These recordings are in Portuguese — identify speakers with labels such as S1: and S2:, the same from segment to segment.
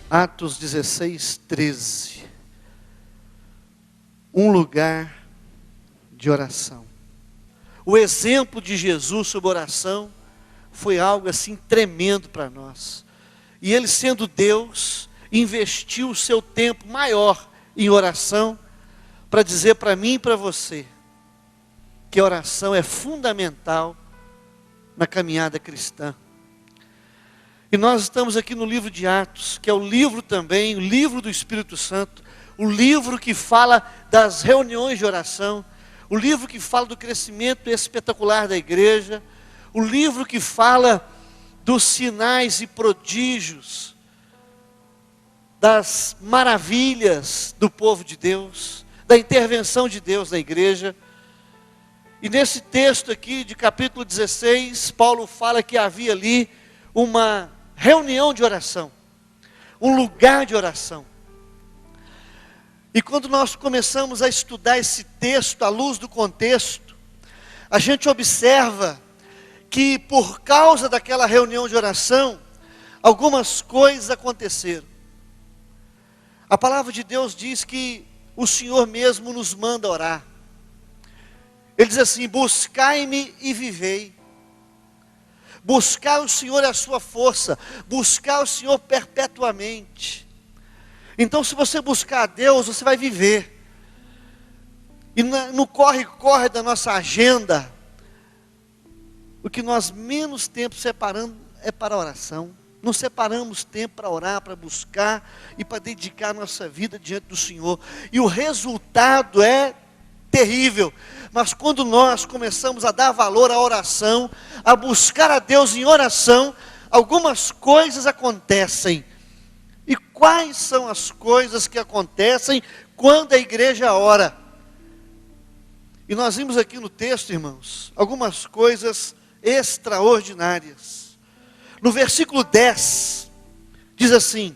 S1: Atos 16, 13. Um lugar de oração. O exemplo de Jesus sobre oração foi algo assim tremendo para nós. E ele, sendo Deus, investiu o seu tempo maior em oração para dizer para mim e para você que a oração é fundamental na caminhada cristã. E nós estamos aqui no livro de Atos, que é o livro também, o livro do Espírito Santo, o livro que fala das reuniões de oração, o livro que fala do crescimento espetacular da igreja, o livro que fala dos sinais e prodígios, das maravilhas do povo de Deus, da intervenção de Deus na igreja. E nesse texto aqui de capítulo 16, Paulo fala que havia ali uma reunião de oração, um lugar de oração. E quando nós começamos a estudar esse texto à luz do contexto, a gente observa que por causa daquela reunião de oração, algumas coisas aconteceram. A palavra de Deus diz que o Senhor mesmo nos manda orar. Ele diz assim: buscai-me e vivei. Buscar o Senhor é a sua força, buscar o Senhor perpetuamente. Então, se você buscar a Deus, você vai viver. E no corre-corre da nossa agenda, o que nós menos tempo separamos é para a oração. Não separamos tempo para orar, para buscar e para dedicar a nossa vida diante do Senhor. E o resultado é terrível. Mas quando nós começamos a dar valor à oração, a buscar a Deus em oração, algumas coisas acontecem. E quais são as coisas que acontecem quando a igreja ora? E nós vimos aqui no texto, irmãos, algumas coisas extraordinárias. No versículo 10, diz assim: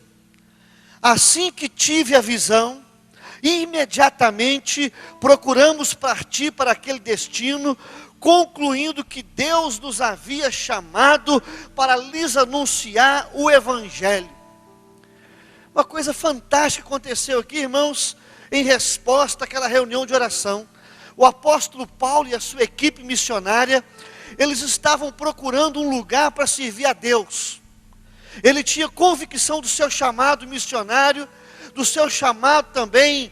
S1: assim que tive a visão, imediatamente procuramos partir para aquele destino, concluindo que Deus nos havia chamado para lhes anunciar o Evangelho. Uma coisa fantástica aconteceu aqui, irmãos, em resposta àquela reunião de oração. O apóstolo Paulo e a sua equipe missionária, eles estavam procurando um lugar para servir a Deus. Ele tinha convicção do seu chamado missionário, do seu chamado também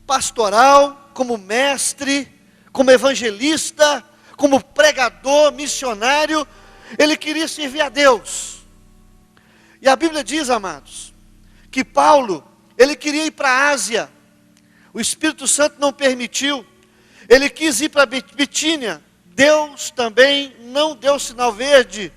S1: pastoral, como mestre, como evangelista, como pregador, missionário. Ele queria servir a Deus. E a Bíblia diz, amados, que Paulo, ele queria ir para a Ásia. O Espírito Santo não permitiu. Ele quis ir para Bitínia. Deus também não deu sinal verde.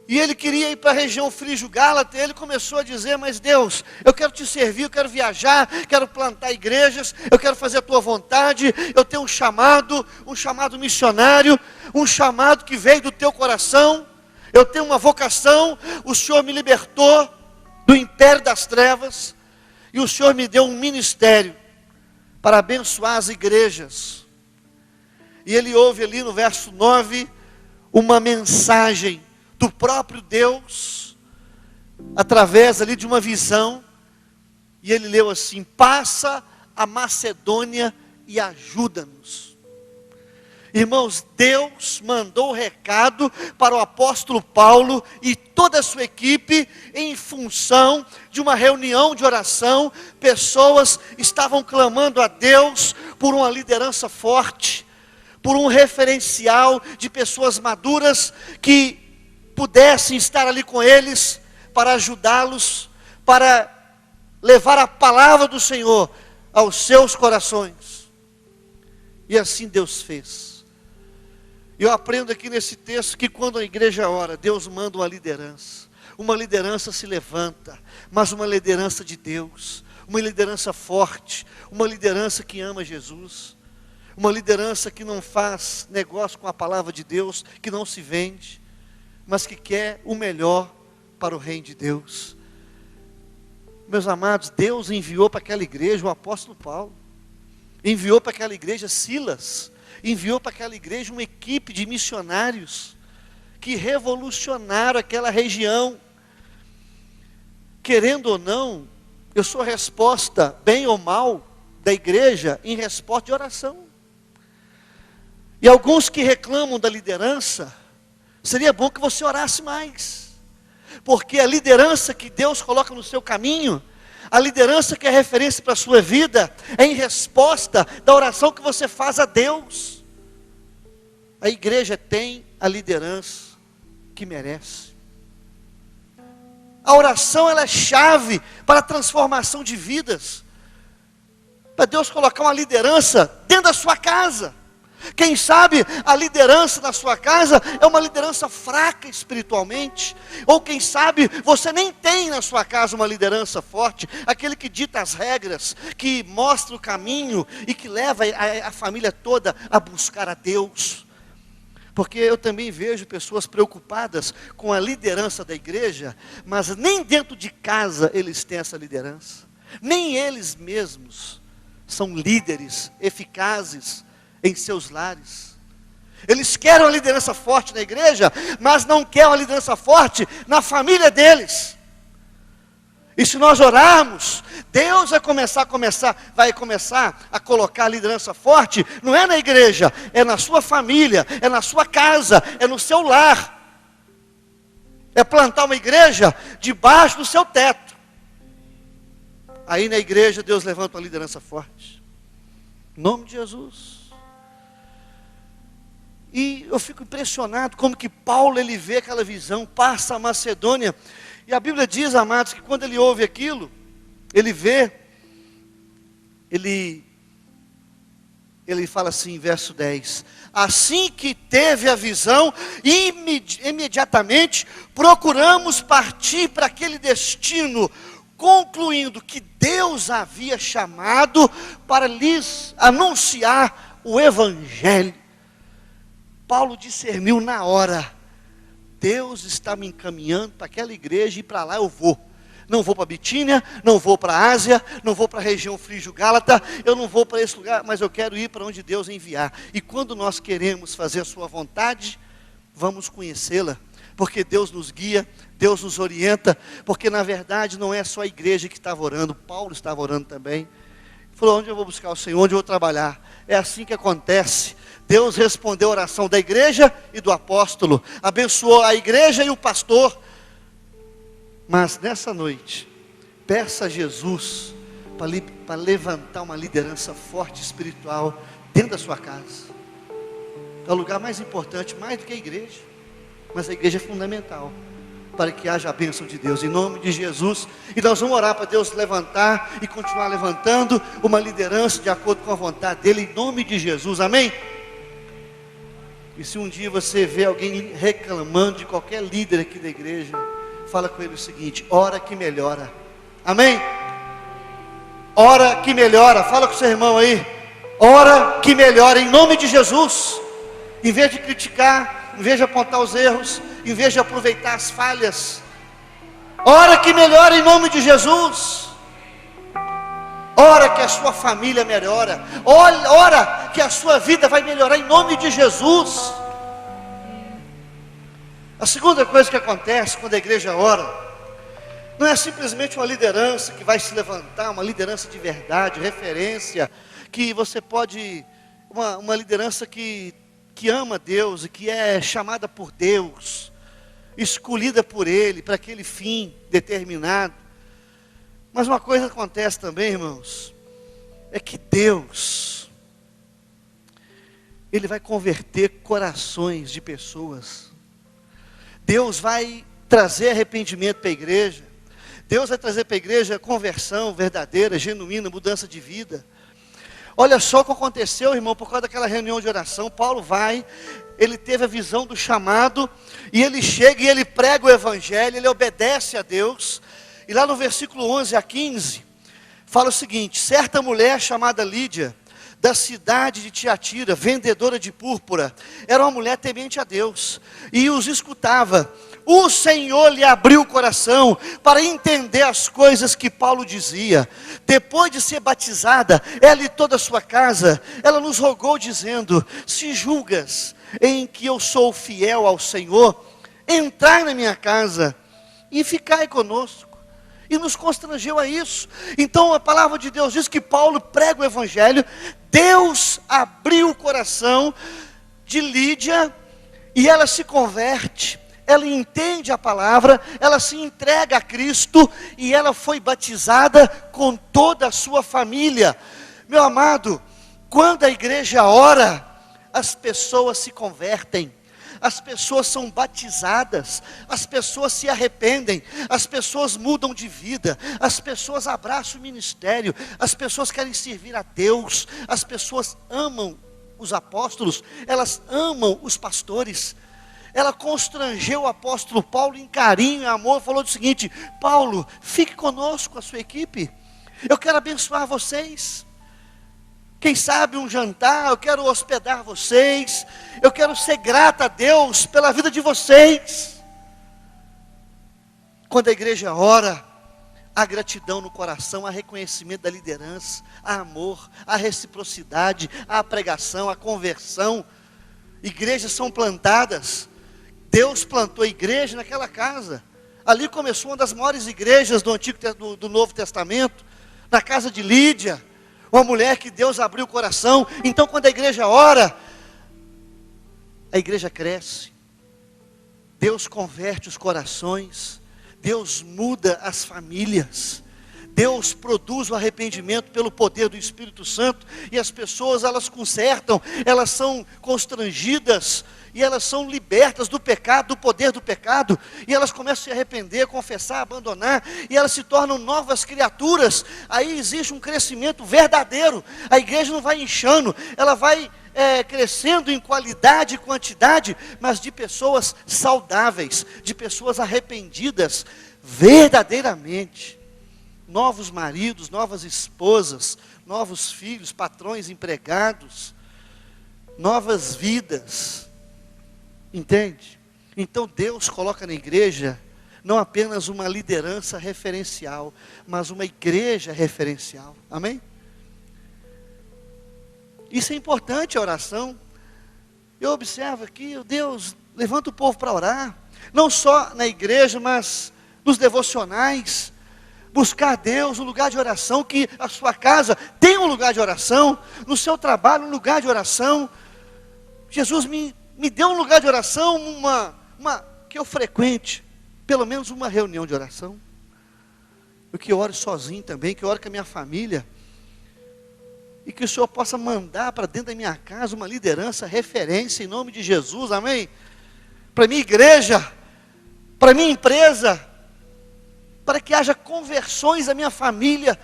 S1: E ele queria ir para a região frígio-gálata. Ele começou a dizer: mas Deus, eu quero te servir, eu quero viajar, quero plantar igrejas, eu quero fazer a tua vontade. Eu tenho um chamado missionário, um chamado que veio do teu coração. Eu tenho uma vocação, o Senhor me libertou do império das trevas, e o Senhor me deu um ministério para abençoar as igrejas. E ele ouve ali no verso 9, uma mensagem do próprio Deus, através ali de uma visão, e ele leu assim: passa a Macedônia e ajuda-nos. Irmãos, Deus mandou o recado para o apóstolo Paulo e toda a sua equipe em função de uma reunião de oração. Pessoas estavam clamando a Deus por uma liderança forte, por um referencial de pessoas maduras que pudessem estar ali com eles para ajudá-los, para levar a palavra do Senhor aos seus corações. E assim Deus fez. Eu aprendo aqui nesse texto que quando a igreja ora, Deus manda uma liderança. Uma liderança se levanta, mas uma liderança de Deus, uma liderança forte, uma liderança que ama Jesus, uma liderança que não faz negócio com a palavra de Deus, que não se vende, mas que quer o melhor para o reino de Deus. Meus amados, Deus enviou para aquela igreja o apóstolo Paulo, enviou para aquela igreja Silas, enviou para aquela igreja uma equipe de missionários que revolucionaram aquela região, querendo ou não, eu sou a resposta, bem ou mal, da igreja em resposta de oração. E alguns que reclamam da liderança, seria bom que você orasse mais. Porque a liderança que Deus coloca no seu caminho, a liderança que é referência para a sua vida, é em resposta da oração que você faz a Deus. A igreja tem a liderança que merece. A oração, ela é chave para a transformação de vidas. Para Deus colocar uma liderança dentro da sua casa. Quem sabe a liderança na sua casa é uma liderança fraca espiritualmente. Ou quem sabe você nem tem na sua casa uma liderança forte. Aquele que dita as regras, que mostra o caminho e que leva a família toda a buscar a Deus. Porque eu também vejo pessoas preocupadas com a liderança da igreja, mas nem dentro de casa eles têm essa liderança. Nem eles mesmos são líderes eficazes em seus lares. Eles querem uma liderança forte na igreja, mas não querem uma liderança forte na família deles. E se nós orarmos, Deus vai começar a colocar a liderança forte, não é na igreja, é na sua família, é na sua casa, é no seu lar. É plantar uma igreja debaixo do seu teto. Aí na igreja Deus levanta uma liderança forte. Em nome de Jesus. E eu fico impressionado como que Paulo, ele vê aquela visão, passa a Macedônia. E a Bíblia diz, amados, que quando ele ouve aquilo, ele vê, ele fala assim, verso 10. Assim que teve a visão, imediatamente procuramos partir para aquele destino, concluindo que Deus havia chamado para lhes anunciar o Evangelho. Paulo discerniu na hora, Deus está me encaminhando para aquela igreja e para lá eu vou. Não vou para Bitínia, não vou para a Ásia, não vou para a região Frígio-Gálata, eu não vou para esse lugar, mas eu quero ir para onde Deus enviar. E quando nós queremos fazer a sua vontade, vamos conhecê-la, porque Deus nos guia, Deus nos orienta, porque na verdade não é só a igreja que estava orando, Paulo estava orando também. Ele falou, onde eu vou buscar o Senhor, onde eu vou trabalhar? É assim que acontece. Deus respondeu a oração da igreja e do apóstolo, abençoou a igreja e o pastor. Mas nessa noite, peça a Jesus para levantar uma liderança forte espiritual dentro da sua casa. É o lugar mais importante, mais do que a igreja. Mas a igreja é fundamental para que haja a bênção de Deus, em nome de Jesus. E nós vamos orar para Deus levantar e continuar levantando uma liderança de acordo com a vontade dEle, em nome de Jesus, amém? E se um dia você vê alguém reclamando de qualquer líder aqui da igreja, fala com ele o seguinte, ora que melhora, amém? Ora que melhora, fala com o seu irmão aí, ora que melhora, em nome de Jesus. Em vez de criticar, em vez de apontar os erros, em vez de aproveitar as falhas, ora que melhora em nome de Jesus. Ora que a sua família melhora, ora que a sua vida vai melhorar em nome de Jesus. A segunda coisa que acontece quando a igreja ora, não é simplesmente uma liderança que vai se levantar, uma liderança de verdade, referência, que você pode, uma liderança que ama Deus e que é chamada por Deus, escolhida por Ele, para aquele fim determinado. Mas uma coisa acontece também, irmãos, é que Deus, Ele vai converter corações de pessoas. Deus vai trazer arrependimento para a igreja. Deus vai trazer para a igreja conversão verdadeira, genuína, mudança de vida. Olha só o que aconteceu, irmão, por causa daquela reunião de oração. Paulo vai, ele teve a visão do chamado, e ele chega e ele prega o Evangelho, ele obedece a Deus. E lá no versículo 11 a 15, fala o seguinte: certa mulher chamada Lídia, da cidade de Tiatira, vendedora de púrpura, era uma mulher temente a Deus, e os escutava. O Senhor lhe abriu o coração para entender as coisas que Paulo dizia. Depois de ser batizada, ela e toda a sua casa, ela nos rogou dizendo: se julgas em que eu sou fiel ao Senhor, entrai na minha casa e ficai conosco. e nos constrangeu a isso. Então a palavra de Deus diz que Paulo prega o evangelho, Deus abriu o coração de Lídia, e ela se converte, ela entende a palavra, ela se entrega a Cristo, e ela foi batizada com toda a sua família. Meu amado, quando a igreja ora, as pessoas se convertem, as pessoas são batizadas, as pessoas se arrependem, as pessoas mudam de vida, as pessoas abraçam o ministério, as pessoas querem servir a Deus, as pessoas amam os apóstolos, elas amam os pastores. Ela constrangeu o apóstolo Paulo em carinho e amor, falou o seguinte: Paulo, fique conosco, a sua equipe, eu quero abençoar vocês. Quem sabe um jantar, eu quero hospedar vocês, eu quero ser grata a Deus pela vida de vocês. Quando a igreja ora, há gratidão no coração, há reconhecimento da liderança, há amor, há reciprocidade, há pregação, há conversão. Igrejas são plantadas, Deus plantou a igreja naquela casa, ali começou uma das maiores igrejas do Novo Testamento, na casa de Lídia, uma mulher que Deus abriu o coração. Então quando a igreja ora, a igreja cresce, Deus converte os corações, Deus muda as famílias, Deus produz o arrependimento pelo poder do Espírito Santo, e as pessoas, elas consertam, elas são constrangidas, e elas são libertas do pecado, do poder do pecado, e elas começam a se arrepender, confessar, abandonar, e elas se tornam novas criaturas. Aí existe um crescimento verdadeiro, a igreja não vai inchando, ela vai crescendo em qualidade e quantidade, mas de pessoas saudáveis, de pessoas arrependidas, verdadeiramente. Novos maridos, novas esposas, novos filhos, patrões, empregados, novas vidas. Entende? Então Deus coloca na igreja não apenas uma liderança referencial, mas uma igreja referencial. Amém? Isso é importante, a oração. Eu observo aqui, Deus levanta o povo para orar, não só na igreja, mas nos devocionais. Buscar Deus, um lugar de oração, que a sua casa tem um lugar de oração, no seu trabalho um lugar de oração. Jesus me deu um lugar de oração, que eu frequente, pelo menos uma reunião de oração. Eu que oro sozinho também, que eu oro com a minha família, e que o Senhor possa mandar para dentro da minha casa uma liderança, referência, em nome de Jesus, amém? Para minha igreja, para minha empresa, para que haja conversões da minha família,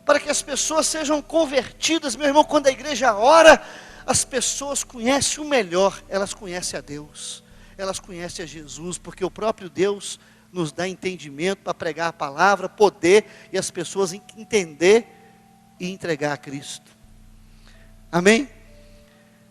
S1: para que as pessoas sejam convertidas. Meu irmão, quando a igreja ora, as pessoas conhecem o melhor, elas conhecem a Deus, elas conhecem a Jesus, porque o próprio Deus nos dá entendimento para pregar a palavra, poder, e as pessoas entender e entregar a Cristo. Amém?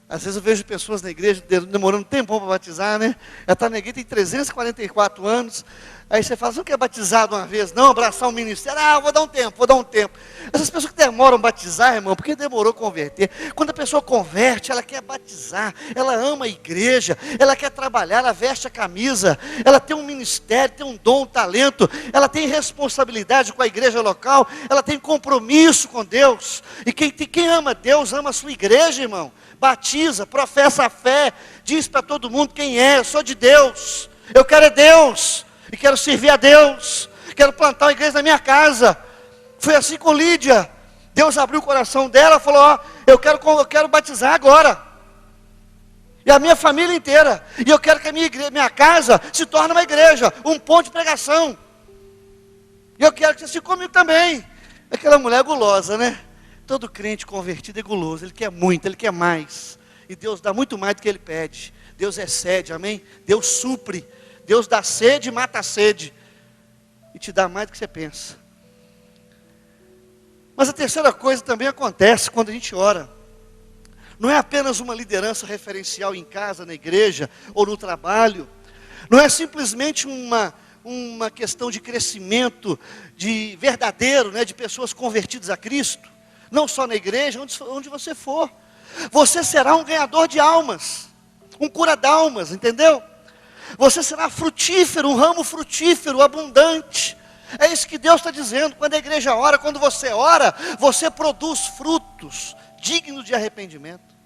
S1: Às vezes eu vejo pessoas na igreja demorando um tempão para batizar, né? Ela está na igreja, tem 344 anos. Aí você fala, você não quer batizar de uma vez? Não, abraçar o ministério? Ah, vou dar um tempo. Essas pessoas que demoram a batizar, irmão, porque demorou a converter. Quando a pessoa converte, ela quer batizar, ela ama a igreja, ela quer trabalhar, ela veste a camisa, ela tem um ministério, tem um dom, um talento, ela tem responsabilidade com a igreja local, ela tem compromisso com Deus. E quem ama Deus, ama a sua igreja, irmão. Batiza, professa a fé, diz para todo mundo quem é: eu sou de Deus, eu quero é Deus, e quero servir a Deus, quero plantar uma igreja na minha casa. Foi assim com Lídia. Deus abriu o coração dela, falou: ó, eu quero batizar agora, e a minha família inteira, e eu quero que a minha casa se torne uma igreja, um ponto de pregação, e eu quero que você se comigo também. Aquela mulher gulosa, né? Todo crente convertido é guloso, ele quer muito, ele quer mais, e Deus dá muito mais do que ele pede. Deus excede, amém? Deus supre, Deus dá sede e mata a sede, e te dá mais do que você pensa. Mas a terceira coisa também acontece quando a gente ora. Não é apenas uma liderança referencial em casa, na igreja, ou no trabalho. Não é simplesmente uma questão de crescimento verdadeiro, né, de pessoas convertidas a Cristo. Não só na igreja, onde você for. Você será um ganhador de almas, um cura d'almas, entendeu? Você será frutífero, um ramo frutífero, abundante. É isso que Deus está dizendo. Quando a igreja ora, quando você ora, você produz frutos dignos de arrependimento.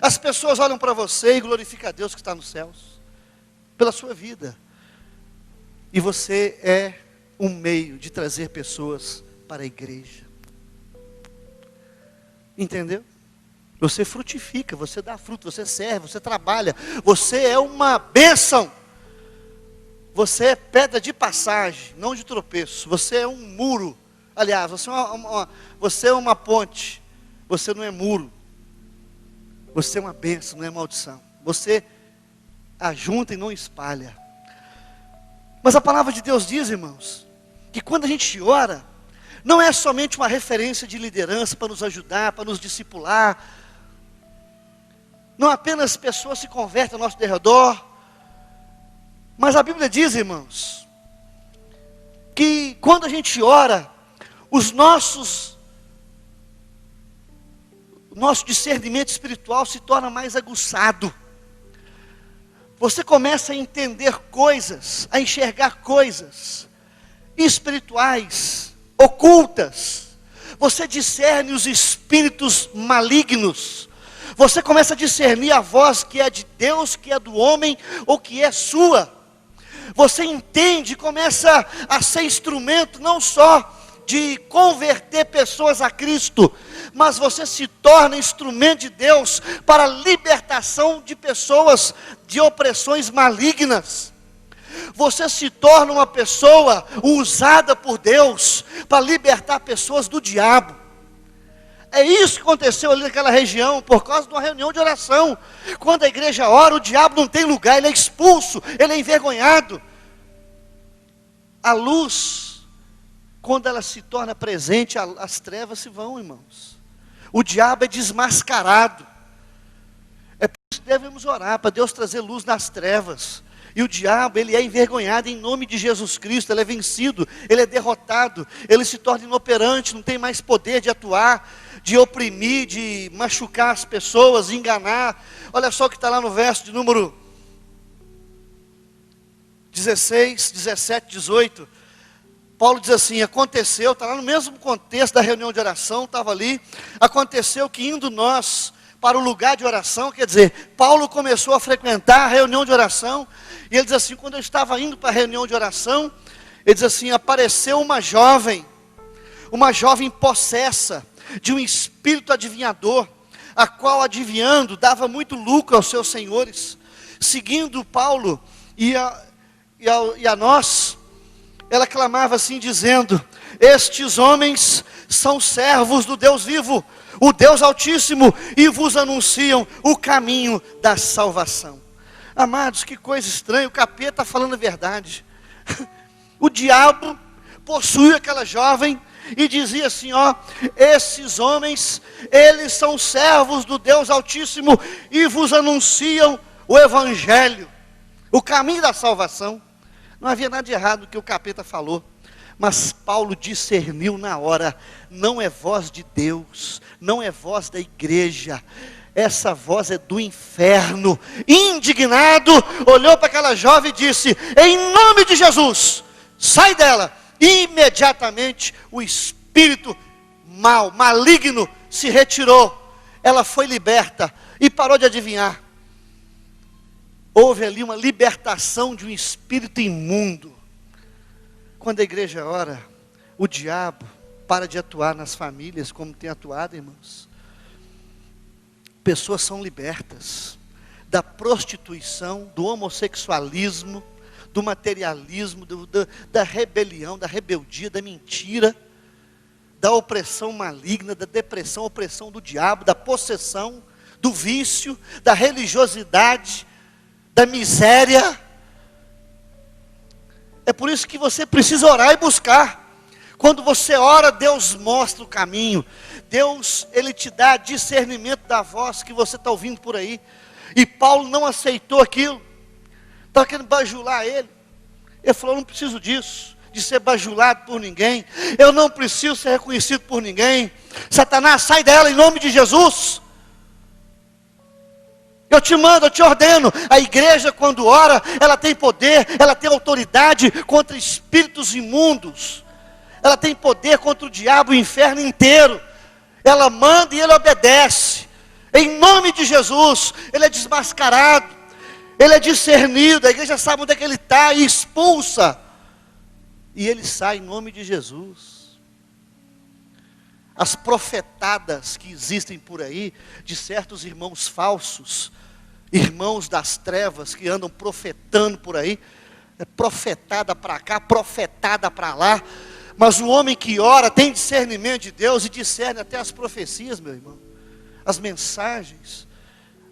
S1: As pessoas olham para você e glorificam a Deus que está nos céus, pela sua vida. E você é um meio de trazer pessoas para a igreja. Entendeu? Você frutifica, você dá fruto, você serve, você trabalha. Você é uma bênção. Você é pedra de passagem, não de tropeço. Você é um muro. Aliás, você é uma ponte. Você não é muro. Você é uma bênção, não é maldição. Você ajunta e não espalha. Mas a palavra de Deus diz, irmãos, que quando a gente ora, não é somente uma referência de liderança para nos ajudar, para nos discipular. Não apenas pessoas se convertem ao nosso derredor. Mas a Bíblia diz, irmãos, que quando a gente ora, nosso discernimento espiritual se torna mais aguçado. Você começa a entender coisas, a enxergar coisas espirituais, ocultas. Você discerne os espíritos malignos. Você começa a discernir a voz que é de Deus, que é do homem ou que é sua. Você entende, começa a ser instrumento não só de converter pessoas a Cristo, mas você se torna instrumento de Deus para a libertação de pessoas de opressões malignas. Você se torna uma pessoa usada por Deus para libertar pessoas do diabo. É isso que aconteceu ali naquela região, por causa de uma reunião de oração. Quando a igreja ora, o diabo não tem lugar, ele é expulso, ele é envergonhado. A luz, quando ela se torna presente, as trevas se vão, irmãos. O diabo é desmascarado. É por isso que devemos orar, para Deus trazer luz nas trevas. E o diabo, ele é envergonhado em nome de Jesus Cristo, ele é vencido, ele é derrotado, ele se torna inoperante, não tem mais poder de atuar, de oprimir, de machucar as pessoas, enganar. Olha só o que está lá no verso de número 16, 17, 18. Paulo diz assim: aconteceu, está lá no mesmo contexto da reunião de oração, estava ali. Aconteceu que indo nós para o lugar de oração, quer dizer, Paulo começou a frequentar a reunião de oração, e ele diz assim, quando eu estava indo para a reunião de oração, ele diz assim, apareceu uma jovem possessa de um espírito adivinhador, a qual adivinhando dava muito lucro aos seus senhores. Seguindo Paulo e a nós, ela clamava assim dizendo: estes homens são servos do Deus vivo, o Deus Altíssimo, e vos anunciam o caminho da salvação. Amados, que coisa estranha, o capeta está falando a verdade. O diabo possuía aquela jovem e dizia assim, ó, esses homens, eles são servos do Deus Altíssimo e vos anunciam o Evangelho, o caminho da salvação. Não havia nada de errado no que o capeta falou, mas Paulo discerniu na hora, não é voz de Deus, não é voz da igreja, essa voz é do inferno. Indignado, olhou para aquela jovem e disse, em nome de Jesus, sai dela. Imediatamente o espírito maligno se retirou, ela foi liberta e parou de adivinhar. Houve ali uma libertação de um espírito imundo. Quando a igreja ora, o diabo para de atuar nas famílias como tem atuado, irmãos. Pessoas são libertas da prostituição, do homossexualismo, do materialismo, da rebelião, da rebeldia, da mentira, da opressão maligna, da depressão, opressão do diabo, da possessão, do vício, da religiosidade, da miséria. É por isso que você precisa orar e buscar. Quando você ora, Deus mostra o caminho. Deus, Ele te dá discernimento da voz que você está ouvindo por aí. E Paulo não aceitou aquilo. Estava querendo bajular ele. Ele falou, não preciso disso, de ser bajulado por ninguém. Eu não preciso ser reconhecido por ninguém. Satanás, sai dela em nome de Jesus. Eu te mando, eu te ordeno. A igreja, quando ora, ela tem poder, ela tem autoridade contra espíritos imundos. Ela tem poder contra o diabo e o inferno inteiro. Ela manda e ele obedece. Em nome de Jesus, ele é desmascarado, ele é discernido. A igreja sabe onde é que ele está e expulsa. E ele sai em nome de Jesus. As profetadas que existem por aí, de certos irmãos falsos, irmãos das trevas que andam profetando por aí, é profetada para cá, profetada para lá, mas o homem que ora tem discernimento de Deus e discerne até as profecias, meu irmão, as mensagens,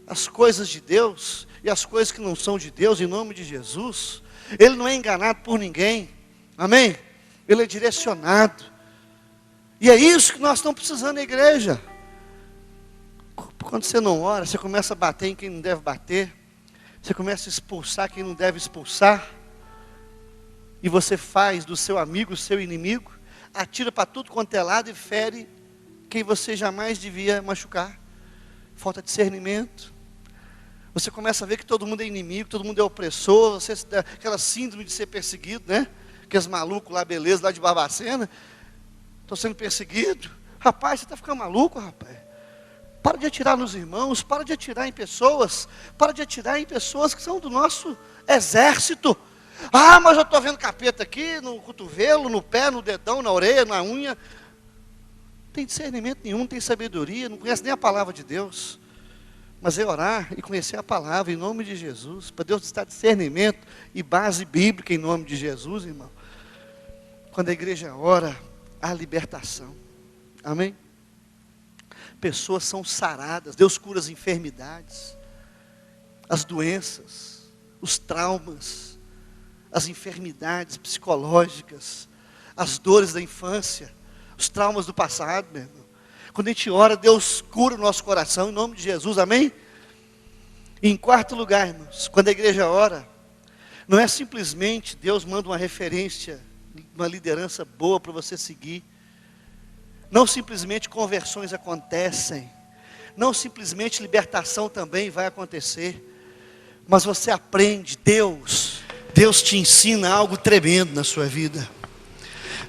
S1: as coisas de Deus e as coisas que não são de Deus, em nome de Jesus. Ele não é enganado por ninguém, amém? Ele é direcionado. E é isso que nós estamos precisando na igreja. Quando você não ora, você começa a bater em quem não deve bater. Você começa a expulsar quem não deve expulsar. E você faz do seu amigo o seu inimigo. Atira para tudo quanto é lado e fere quem você jamais devia machucar. Falta discernimento. Você começa a ver que todo mundo é inimigo, todo mundo é opressor. Você, aquela síndrome de ser perseguido, né? Aqueles malucos lá, beleza, lá de Barbacena. Estou sendo perseguido. Rapaz, você está ficando maluco, rapaz. Para de atirar nos irmãos, para de atirar em pessoas, para de atirar em pessoas que são do nosso exército. Ah, mas eu estou vendo capeta aqui, no cotovelo, no pé, no dedão, na orelha, na unha. Não tem discernimento nenhum, não tem sabedoria, não conhece nem a palavra de Deus. Mas é orar e conhecer a palavra em nome de Jesus, para Deus estar discernimento e base bíblica em nome de Jesus, irmão. Quando a igreja ora, há libertação, amém? Pessoas são saradas, Deus cura as enfermidades, as doenças, os traumas, as enfermidades psicológicas, as dores da infância, os traumas do passado, meu irmão. Quando a gente ora, Deus cura o nosso coração, em nome de Jesus, amém? E em quarto lugar, irmãos, quando a igreja ora, não é simplesmente Deus manda uma referência, uma liderança boa para você seguir. Não simplesmente conversões acontecem. Não simplesmente libertação também vai acontecer. Mas você aprende, Deus te ensina algo tremendo na sua vida.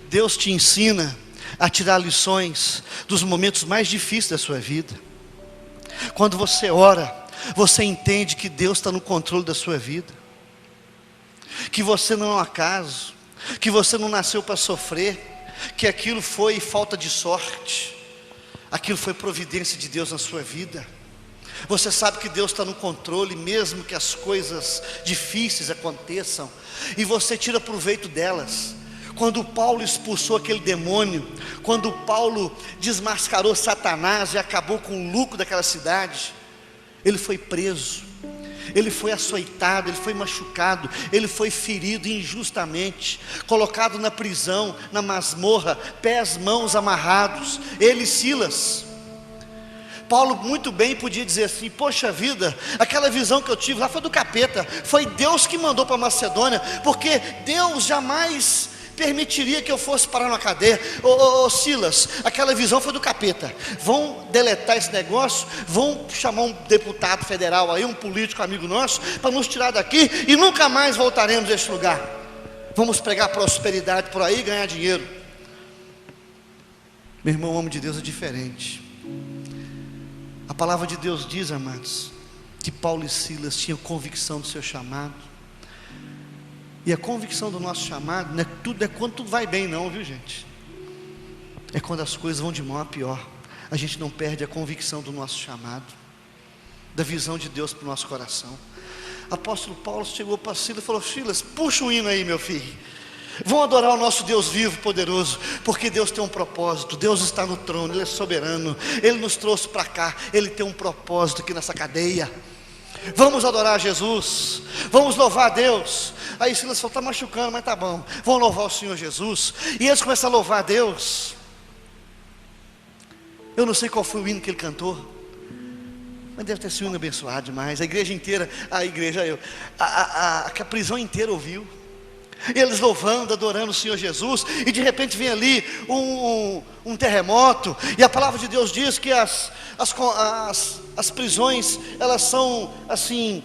S1: Deus te ensina a tirar lições dos momentos mais difíceis da sua vida. Quando você ora, você entende que Deus está no controle da sua vida. Que você não é um acaso. Que você não nasceu para sofrer, que aquilo foi falta de sorte, aquilo foi providência de Deus na sua vida. Você sabe que Deus está no controle, mesmo que as coisas difíceis aconteçam, e você tira proveito delas. Quando Paulo expulsou aquele demônio, quando Paulo desmascarou Satanás e acabou com o lucro daquela cidade, ele foi preso. Ele foi açoitado, ele foi machucado, ele foi ferido injustamente, colocado na prisão, na masmorra, pés, mãos amarrados, ele e Silas. Paulo muito bem podia dizer assim: poxa vida, aquela visão que eu tive lá foi do capeta, foi Deus que mandou para Macedônia, porque Deus jamais permitiria que eu fosse parar na cadeia. Silas, aquela visão foi do capeta. Vão deletar esse negócio, vão chamar um deputado federal aí, um político amigo nosso, para nos tirar daqui e nunca mais voltaremos a este lugar. Vamos pregar prosperidade por aí e ganhar dinheiro. Meu irmão, o homem de Deus é diferente. A palavra de Deus diz, amados, que Paulo e Silas tinham convicção do seu chamado. E a convicção do nosso chamado não é quando tudo vai bem não, viu gente? É quando as coisas vão de mal a pior. A gente não perde a convicção do nosso chamado, da visão de Deus para o nosso coração. Apóstolo Paulo chegou para Silas e falou: Silas, puxa um hino aí, meu filho. Vão adorar o nosso Deus vivo, poderoso, porque Deus tem um propósito. Deus está no trono, Ele é soberano. Ele nos trouxe para cá, Ele tem um propósito aqui nessa cadeia. Vamos adorar Jesus, vamos louvar a Deus. Aí Silas falou: está machucando, mas tá bom, vamos louvar o Senhor Jesus. E eles começam a louvar a Deus. Eu não sei qual foi o hino que ele cantou, mas deve ter sido um hino abençoado demais. A igreja inteira, a prisão inteira ouviu. eles louvando, adorando o Senhor Jesus, e de repente vem ali um terremoto, e a palavra de Deus diz que as prisões, elas são assim,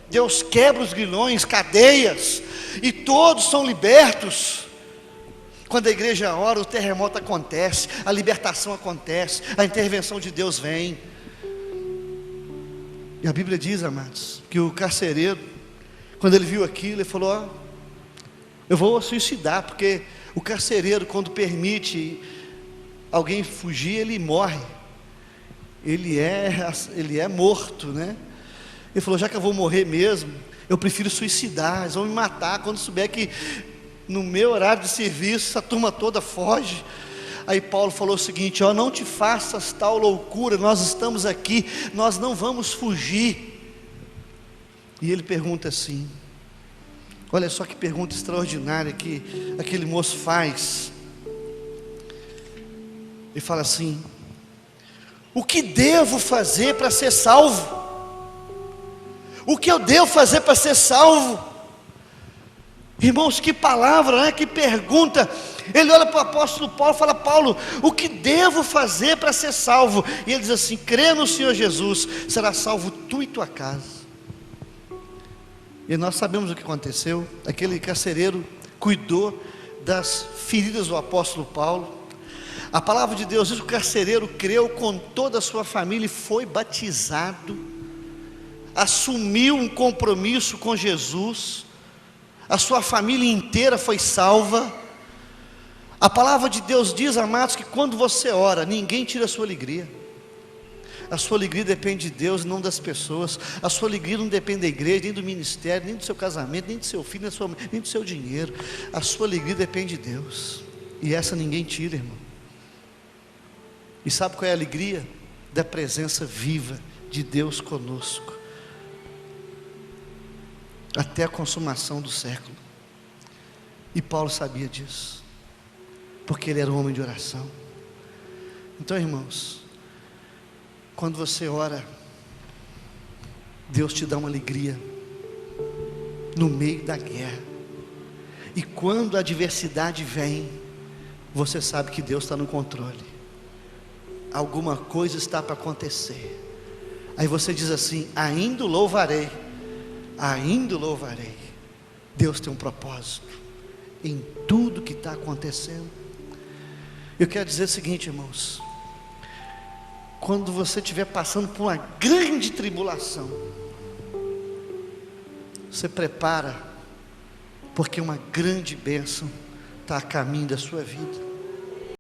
S1: Deus quebra os grilhões, cadeias, e todos são libertos. Quando a igreja ora, o terremoto acontece, a libertação acontece, a intervenção de Deus vem. E a Bíblia diz, amados, que o carcereiro, quando ele viu aquilo, ele falou: eu vou suicidar, porque o carcereiro, quando permite alguém fugir, ele morre, ele é morto, né? Ele falou: já que eu vou morrer mesmo, eu prefiro suicidar, eles vão me matar quando souber que no meu horário de serviço essa turma toda foge. Aí Paulo falou o seguinte: não te faças tal loucura, nós estamos aqui, nós não vamos fugir. E ele pergunta assim, olha só que pergunta extraordinária que aquele moço faz. Ele fala assim: o que devo fazer para ser salvo? O que eu devo fazer para ser salvo? Irmãos, que palavra, né? Que pergunta. Ele olha para o apóstolo Paulo e fala: Paulo, o que devo fazer para ser salvo? E ele diz assim: crê no Senhor Jesus, será salvo tu e tua casa. E nós sabemos o que aconteceu. Aquele carcereiro cuidou das feridas do apóstolo Paulo. A palavra de Deus diz que o carcereiro creu com toda a sua família e foi batizado, assumiu um compromisso com Jesus, a sua família inteira foi salva. A palavra de Deus diz, amados, que quando você ora, ninguém tira a sua alegria. A sua alegria depende de Deus, não das pessoas. A sua alegria não depende da igreja, nem do ministério, nem do seu casamento, nem do seu filho, nem do seu dinheiro. A sua alegria depende de Deus, e essa ninguém tira, irmão. E sabe qual é a alegria? Da presença viva de Deus conosco, até a consumação do século. E Paulo sabia disso, porque ele era um homem de oração. Então, irmãos, quando você ora, Deus te dá uma alegria no meio da guerra. E quando a adversidade vem, você sabe que Deus está no controle. Alguma coisa está para acontecer. Aí você diz assim: ainda o louvarei, ainda o louvarei. Deus tem um propósito em tudo que está acontecendo. Eu quero dizer o seguinte, irmãos: quando você estiver passando por uma grande tribulação, você prepara, porque uma grande bênção está a caminho da sua vida.